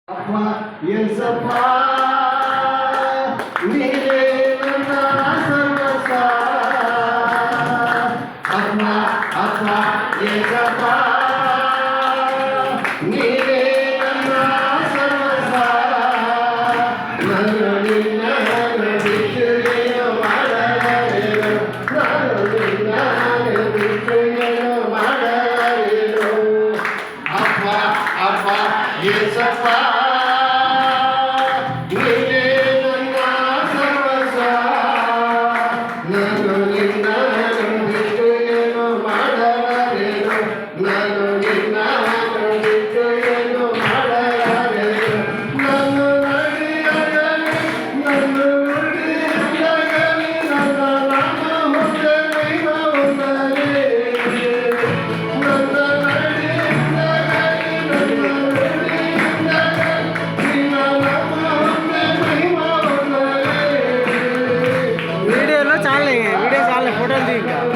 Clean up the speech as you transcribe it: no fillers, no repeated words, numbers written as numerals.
ಅಪ್ಪ ಎಲ್ಸಪ್ಪ ನೀನೇ ನನ್ನ ಸರ್ವಸ್ವ ಅಪ್ಪ ಅಪ್ಪ ಎಲ್ಸಪ್ಪ ನೀನೇ ನನ್ನ ಸರ್ವಸ್ವ ನಾನು ನಿನ್ನ ಬಿಟ್ಟು ಏನು ಮಾಡಲಾರೆನು ನಾನು ನಿನ್ನ ಬಿಟ್ಟು ಏನು ಮಾಡಲಾರೆನು ಅಪ್ಪ ಅಪ್ಪ ಎಲ್ಸಪ್ಪ वीडियो चाल वीडियो चाल फोटो दी